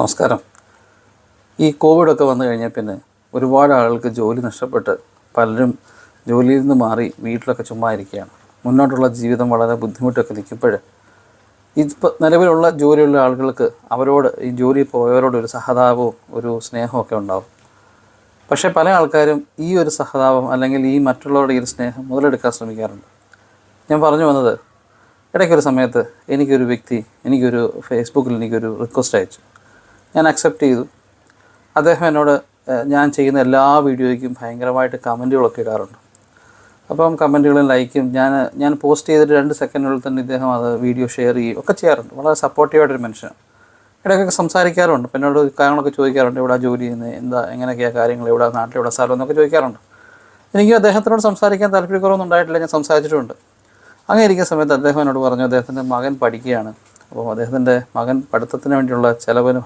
നമസ്കാരം. ഈ കോവിഡൊക്കെ വന്നു കഴിഞ്ഞാൽ പിന്നെ ഒരുപാട് ആളുകൾക്ക് ജോലി നഷ്ടപ്പെട്ട് പലരും ജോലിയിൽ നിന്ന് മാറി വീട്ടിലൊക്കെ ചുമ്മാ ഇരിക്കുകയാണ്. മുന്നോട്ടുള്ള ജീവിതം വളരെ ബുദ്ധിമുട്ടൊക്കെ നിൽക്കുമ്പോൾ ഇപ്പോൾ നിലവിലുള്ള ജോലിയുള്ള ആളുകൾക്ക് അവരോട് ഈ ജോലി പോയവരോട് ഒരു സഹതാപവും ഒരു സ്നേഹമൊക്കെ ഉണ്ടാവും. പക്ഷേ പല ആൾക്കാരും ഈ ഒരു സഹതാപം അല്ലെങ്കിൽ ഈ മറ്റുള്ളവരുടെ ഈ ഒരു സ്നേഹം മുതലെടുക്കാൻ ശ്രമിക്കാറുണ്ട്. ഞാൻ പറഞ്ഞു വന്നത്, ഇടയ്ക്കൊരു സമയത്ത് എനിക്കൊരു ഫേസ്ബുക്കിൽ എനിക്കൊരു റിക്വസ്റ്റ് അയച്ചു. ഞാൻ അക്സെപ്റ്റ് ചെയ്തു. അദ്ദേഹം എന്നോട് ഞാൻ ചെയ്യുന്ന എല്ലാ വീഡിയോയ്ക്കും ഭയങ്കരമായിട്ട് കമൻറ്റുകളൊക്കെ ഇടാറുണ്ട്. അപ്പം കമൻറ്റുകളും ലൈക്കും ഞാൻ പോസ്റ്റ് ചെയ്തിട്ട് 2 സെക്കൻഡിനുള്ളിൽ തന്നെ ഇദ്ദേഹം അത് വീഡിയോ ഷെയർ ചെയ്യുകയും ഒക്കെ ചെയ്യാറുണ്ട്. വളരെ സപ്പോർട്ടീവായിട്ടൊരു മനുഷ്യനാണ്. ഇടയ്ക്കൊക്കെ സംസാരിക്കാറുണ്ട്. അപ്പം എന്നോട് കാര്യങ്ങളൊക്കെ ചോദിക്കാറുണ്ട്. എവിടെ ജോലി ചെയ്യുന്നത്, എങ്ങനെയൊക്കെയാണ് കാര്യങ്ങൾ, നാട്ടിലെവിടെ സ്ഥലം എന്നൊക്കെ ചോദിക്കാറുണ്ട്. എനിക്ക് അദ്ദേഹത്തിനോട് സംസാരിക്കാൻ താല്പര്യക്കുറവൊന്നും ഉണ്ടായിട്ടില്ല. ഞാൻ സംസാരിച്ചിട്ടുണ്ട്. അങ്ങനെ ഇരിക്കുന്ന സമയത്ത് അദ്ദേഹം എന്നോട് പറഞ്ഞു, അദ്ദേഹത്തിൻ്റെ മകൻ പഠിക്കുകയാണ്. അപ്പോൾ അദ്ദേഹത്തിൻ്റെ മകൻ പഠിത്തത്തിന് വേണ്ടിയുള്ള ചിലവിന്